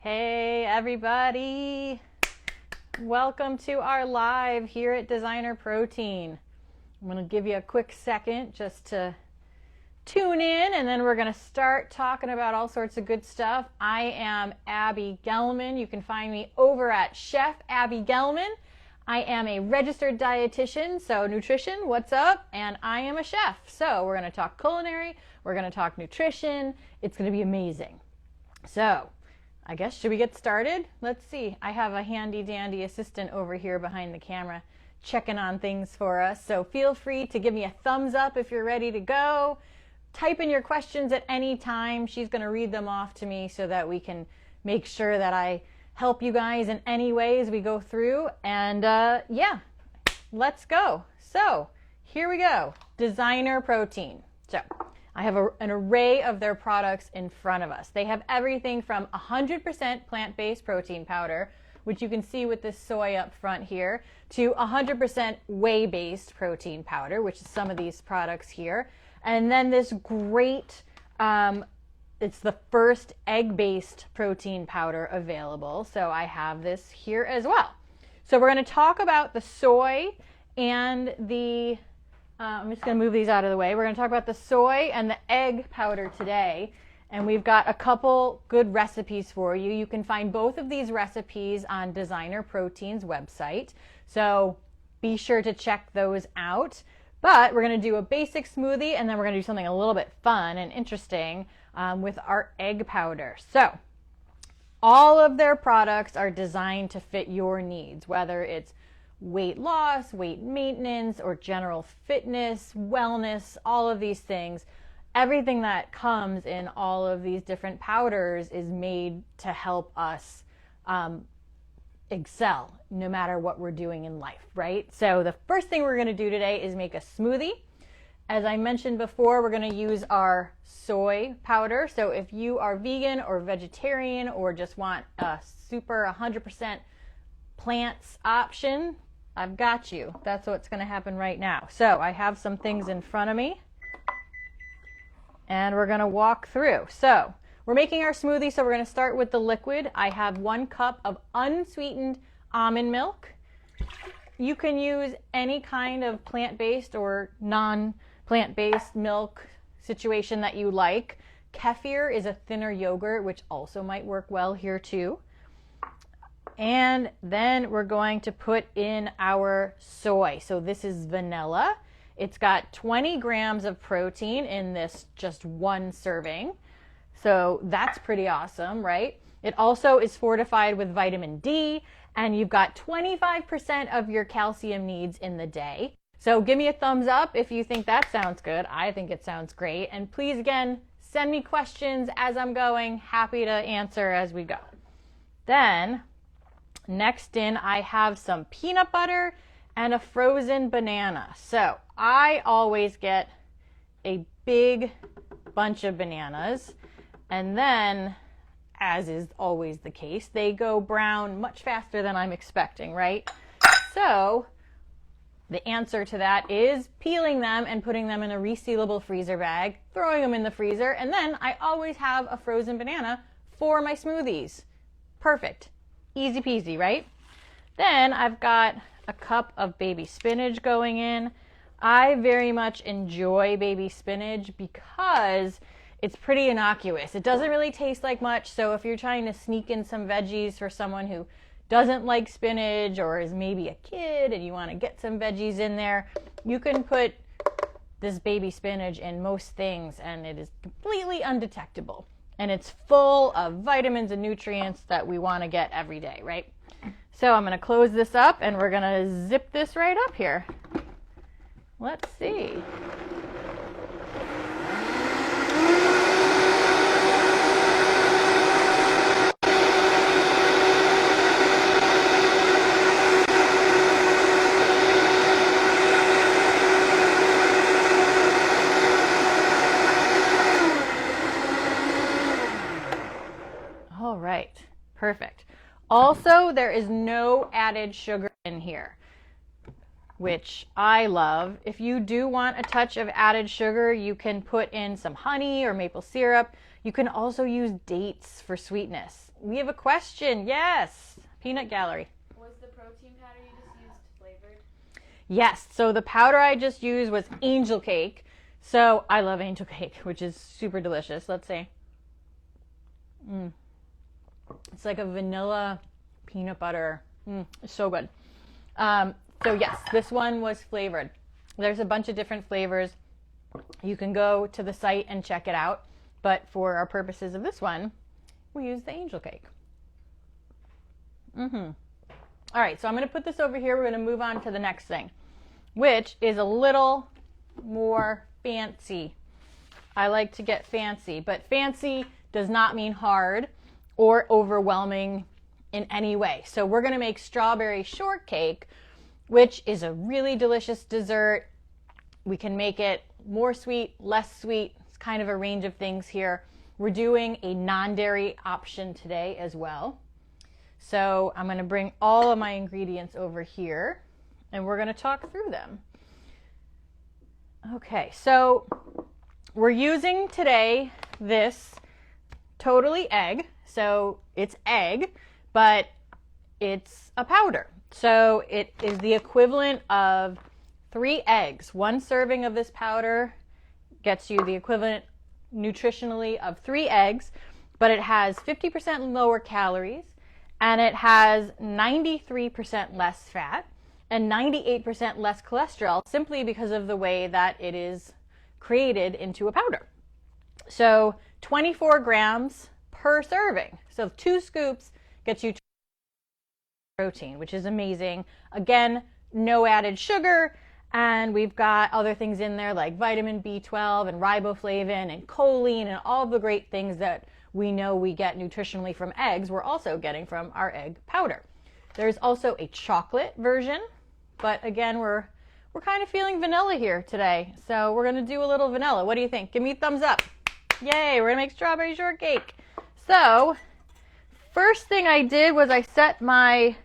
Hey everybody, welcome to our live here at Designer Protein. I'm going to give you a quick second just to tune in, and then we're going to start talking about all sorts of good stuff. I am Abbie Gellman. You can find me over at Chef Abbie Gellman. I am a registered dietitian, so nutrition, what's up? And I am a chef. So we're going to talk culinary, we're going to talk nutrition. It's going to be amazing. So I guess, should we get started? Let's see. I have a handy dandy assistant over here behind the camera checking on things for us. So feel free to give me a thumbs up if you're ready to go. Type in your questions at any time. She's going to read them off to me so that we can make sure that I help you guys in any way as we go through. And yeah, let's go. So here we go. Designer Protein. So I have an array of their products in front of us. They have everything from 100% plant-based protein powder, which you can see with this soy up front here, to 100% whey-based protein powder, which is some of these products here. And then this great, it's the first egg-based protein powder available. So I have this here as well. So we're going to talk about the soy and the I'm just going to move these out of the way. We're going to talk about the soy and the egg powder today. And we've got a couple good recipes for you. You can find both of these recipes on Designer Protein's website. So be sure to check those out. But we're going to do a basic smoothie, and then we're going to do something a little bit fun and interesting with our egg powder. So all of their products are designed to fit your needs, whether it's weight loss, weight maintenance, or general fitness, wellness, all of these things. Everything that comes in all of these different powders is made to help us excel no matter what we're doing in life, right? So the first thing we're going to do today is make a smoothie. As I mentioned before, we're going to use our soy powder. So if you are vegan or vegetarian or just want a super 100% plants option, I've got you. That's what's going to happen right now. So I have some things in front of me, and we're going to walk through. So we're making our smoothie, so we're going to start with the liquid. I have 1 cup of unsweetened almond milk. You can use any kind of plant-based or non-plant-based milk situation that you like. Kefir is a thinner yogurt, which also might work well here too. And then we're going to put in our soy. So this is vanilla. It's got 20 grams of protein in this just 1 serving. So that's pretty awesome, right? It also is fortified with vitamin D, and you've got 25% of your calcium needs in the day. So give me a thumbs up if you think that sounds good. I think it sounds great. And please, again, send me questions as I'm going. Happy to answer as we go. Then next in, I have some peanut butter and a frozen banana. So I always get a big bunch of bananas, and then, as is always the case, they go brown much faster than I'm expecting, right? So the answer to that is peeling them and putting them in a resealable freezer bag, throwing them in the freezer, and then I always have a frozen banana for my smoothies. Perfect. Easy peasy, right? Then I've got a cup of baby spinach going in. I very much enjoy baby spinach because it's pretty innocuous. It doesn't really taste like much, so if you're trying to sneak in some veggies for someone who doesn't like spinach or is maybe a kid and you want to get some veggies in there, you can put this baby spinach in most things and it is completely undetectable. And it's full of vitamins and nutrients that we want to get every day, right? So I'm going to close this up and we're going to zip this right up here. Let's see. All right, perfect. Also, there is no added sugar in here, which I love. If you do want a touch of added sugar, you can put in some honey or maple syrup. You can also use dates for sweetness. We have a question. Yes. Peanut Gallery. Was the protein powder you just used flavored? Yes. So the powder I just used was angel cake. So I love angel cake, which is super delicious. Let's see. It's like a vanilla peanut butter. It's so good. So yes, this one was flavored. There's a bunch of different flavors. You can go to the site and check it out. But for our purposes of this one, we use the angel cake. All right, so I'm going to put this over here. We're going to move on to the next thing, which is a little more fancy. I like to get fancy, but fancy does not mean hard or overwhelming in any way. So we're going to make strawberry shortcake, which is a really delicious dessert. We can make it more sweet, less sweet. It's kind of a range of things here. We're doing a non-dairy option today as well. So I'm going to bring all of my ingredients over here and we're going to talk through them. Okay, so we're using today this totally egg. So it's egg, but it's a powder. So it is the equivalent of 3 eggs. 1 serving of this powder gets you the equivalent nutritionally of 3 eggs, but it has 50% lower calories and it has 93% less fat and 98% less cholesterol simply because of the way that it is created into a powder. So 24 grams per serving. So 2 scoops gets you protein, which is amazing. Again, no added sugar, and we've got other things in there like vitamin B12 and riboflavin and choline and all the great things that we know we get nutritionally from eggs, we're also getting from our egg powder. There's also a chocolate version, but again, we're kind of feeling vanilla here today. So we're gonna do a little vanilla. What do you think? Give me a thumbs up. Yay, we're gonna make strawberry shortcake. So first thing I did was I set my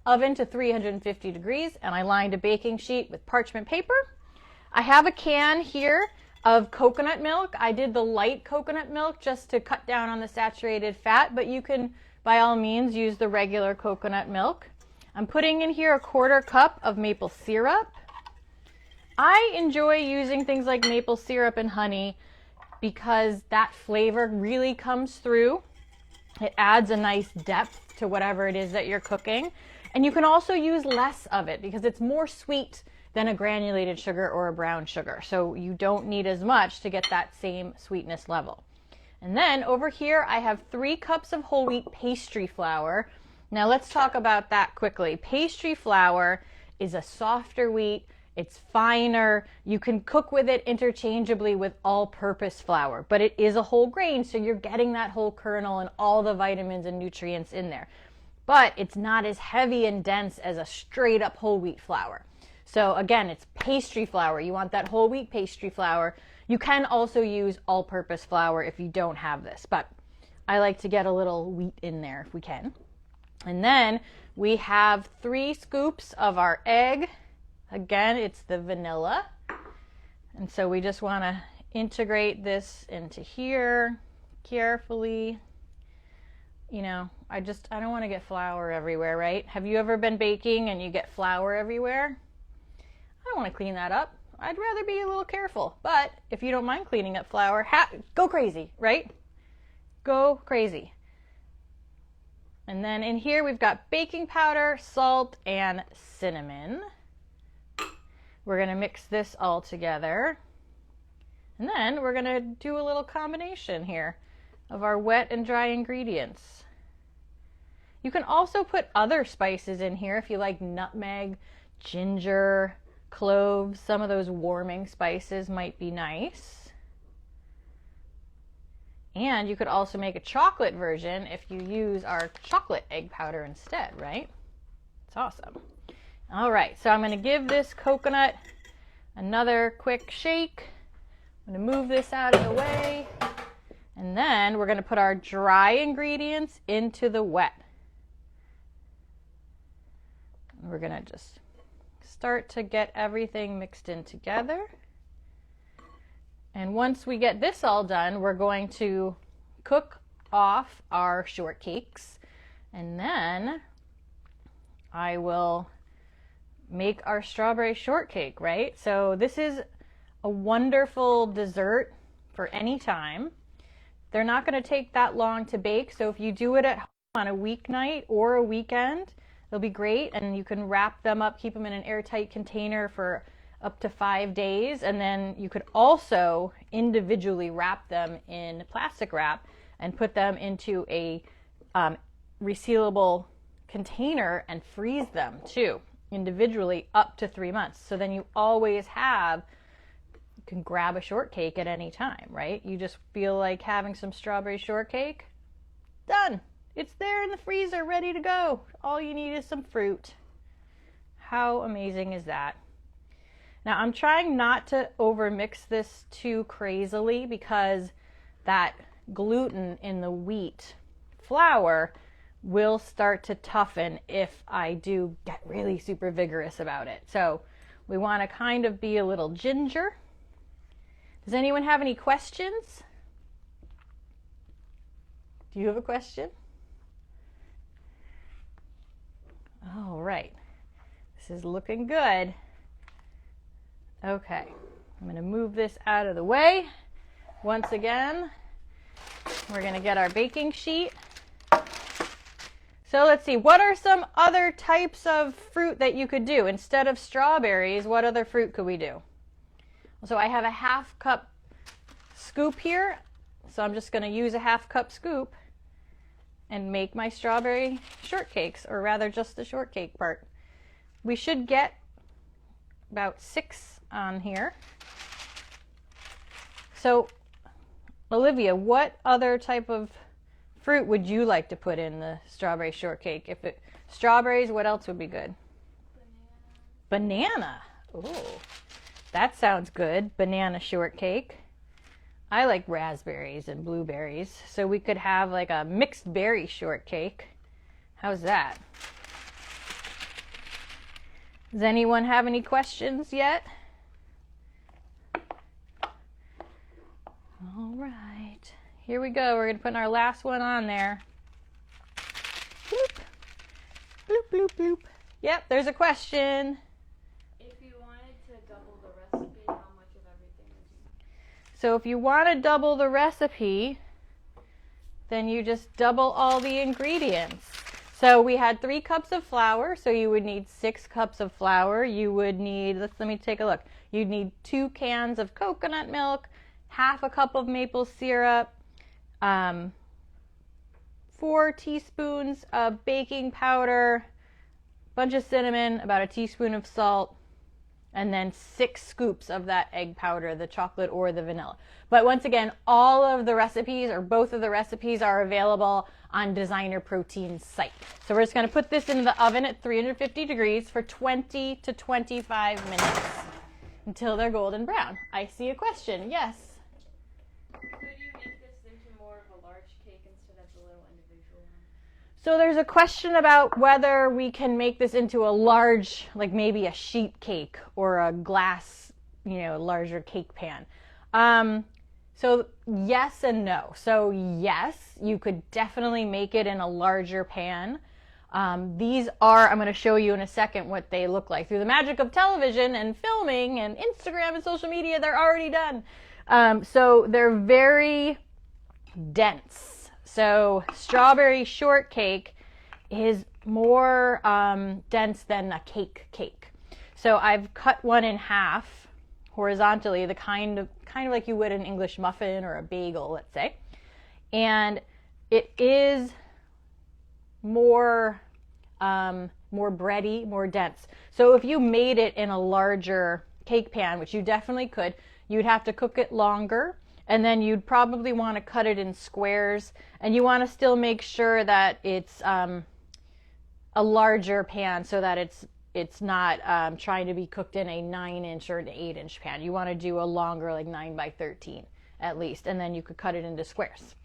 oven to 350 degrees and I lined a baking sheet with parchment paper. I have a can here of coconut milk. I did the light coconut milk just to cut down on the saturated fat, but you can by all means use the regular coconut milk. I'm putting in here a 1/4 cup of maple syrup. I enjoy using things like maple syrup and honey because that flavor really comes through. It adds a nice depth to whatever it is that you're cooking. And you can also use less of it because it's more sweet than a granulated sugar or a brown sugar. So you don't need as much to get that same sweetness level. And then over here, I have 3 cups of whole wheat pastry flour. Now let's talk about that quickly. Pastry flour is a softer wheat. It's finer. You can cook with it interchangeably with all-purpose flour, but it is a whole grain, so you're getting that whole kernel and all the vitamins and nutrients in there. But it's not as heavy and dense as a straight up whole wheat flour. So again, it's pastry flour. You want that whole wheat pastry flour. You can also use all-purpose flour if you don't have this, but I like to get a little wheat in there if we can. And then we have 3 scoops of our egg. Again, it's the vanilla. And so we just want to integrate this into here carefully. You know, I don't want to get flour everywhere, right? Have you ever been baking and you get flour everywhere? I don't want to clean that up. I'd rather be a little careful. But if you don't mind cleaning up flour, go crazy, right? Go crazy. And then in here we've got baking powder, salt, and cinnamon. We're going to mix this all together. And then we're going to do a little combination here of our wet and dry ingredients. You can also put other spices in here if you like nutmeg, ginger, cloves. Some of those warming spices might be nice. And you could also make a chocolate version if you use our chocolate egg powder instead, right? It's awesome. All right, so I'm going to give this coconut another quick shake. I'm going to move this out of the way. And then we're going to put our dry ingredients into the wet. We're going to just start to get everything mixed in together. And once we get this all done, we're going to cook off our shortcakes, and then I will make our strawberry shortcake, right? So this is a wonderful dessert for any time. They're not going to take that long to bake, so if you do it at home on a weeknight or a weekend, they'll be great, and you can wrap them up, keep them in an airtight container for up to 5 days, and then you could also individually wrap them in plastic wrap and put them into a resealable container and freeze them too, individually up to 3 months. So then you always have, you can grab a shortcake at any time, right? You just feel like having some strawberry shortcake, done. It's there in the freezer, ready to go. All you need is some fruit. How amazing is that? Now I'm trying not to overmix this too crazily because that gluten in the wheat flour will start to toughen if I do get really super vigorous about it. So we want to kind of be a little ginger. Does anyone have any questions? Do you have a question? All right, this is looking good. Okay, I'm going to move this out of the way. Once again, we're going to get our baking sheet. So let's see, what are some other types of fruit that you could do? Instead of strawberries, what other fruit could we do? So I have a 1/2 cup scoop here, so I'm just going to use a 1/2 cup scoop and make my strawberry shortcakes, or rather just the shortcake part. We should get about 6 on here. So Olivia, what other type of fruit would you like to put in the strawberry shortcake? If it strawberries, what else would be good? Banana. Oh, that sounds good. Banana shortcake. I like raspberries and blueberries, so we could have like a mixed berry shortcake. How's that? Does anyone have any questions yet? All right, here we go. We're going to put our last one on there. Bloop, bloop, bloop, bloop. Yep, there's a question. If you wanted to double the recipe, how much of everything would you? So if you want to double the recipe, then you just double all the ingredients. So we had 3 cups of flour, so you would need 6 cups of flour. You would need, let me take a look. You'd need 2 cans of coconut milk, 1/2 cup of maple syrup, 4 teaspoons of baking powder, a bunch of cinnamon, about a teaspoon of salt, and then 6 scoops of that egg powder, the chocolate or the vanilla. But once again, all of the recipes, or both of the recipes, are available on Designer Protein's site. So we're just going to put this in the oven at 350 degrees for 20 to 25 minutes until they're golden brown. I see a question. Yes? Could you make this into more of a large cake instead of the little individual one? So there's a question about whether we can make this into a large, like maybe a sheet cake or a glass, larger cake pan. So yes and no. So yes, you could definitely make it in a larger pan. These are, I'm going to show you in a second what they look like. Through the magic of television and filming and Instagram and social media, they're already done. So they're very dense. So strawberry shortcake is more dense than a cake. So I've cut one in half horizontally, the kind of like you would an English muffin or a bagel, let's say. And it is more bready, more dense. So if you made it in a larger cake pan, which you definitely could, you'd have to cook it longer, and then you'd probably want to cut it in squares, and you want to still make sure that it's a larger pan so that it's not trying to be cooked in a 9-inch or an 8-inch pan. You want to do a longer, like 9 by 13 at least, and then you could cut it into squares.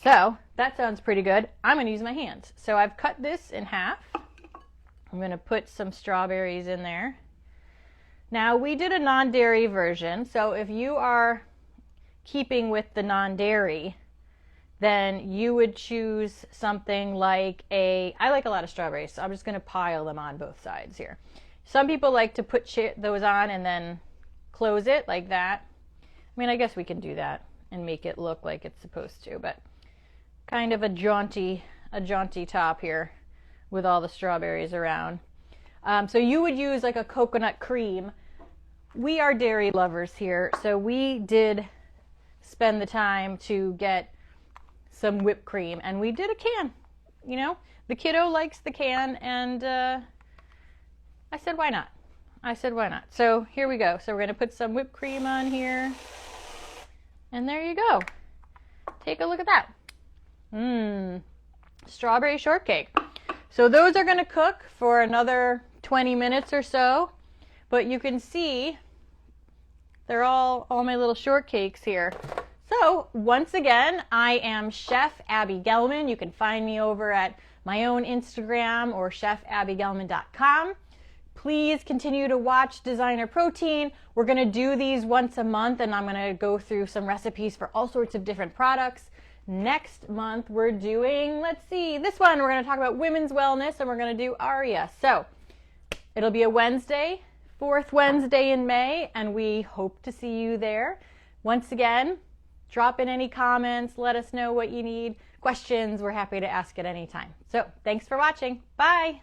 So that sounds pretty good. I'm going to use my hands. So I've cut this in half. I'm going to put some strawberries in there. Now we did a non-dairy version, so if you are keeping with the non-dairy, then you would choose something like I like a lot of strawberries, so I'm just going to pile them on both sides here. Some people like to put those on and then close it like that. I mean, I guess we can do that and make it look like it's supposed to, but kind of a jaunty top here with all the strawberries around. So you would use like a coconut cream. We are dairy lovers here, so we did spend the time to get some whipped cream, and we did a can. You know, the kiddo likes the can, and I said, why not? So here we go. So we're gonna put some whipped cream on here, and there you go. Take a look at that. Strawberry shortcake. So those are gonna cook for another 20 minutes or so, but you can see they're all my little shortcakes here. So once again, I am Chef Abbie Gellman. You can find me over at my own Instagram or chefabbieGellman.com. Please continue to watch Designer Protein. We're going to do these once a month, and I'm going to go through some recipes for all sorts of different products. Next month, we're doing, let's see, this one, we're going to talk about women's wellness, and we're going to do Aria. So it'll be a Wednesday, 4th Wednesday in May, and we hope to see you there. Once again, drop in any comments, let us know what you need, questions, we're happy to ask at any time. So thanks for watching. Bye.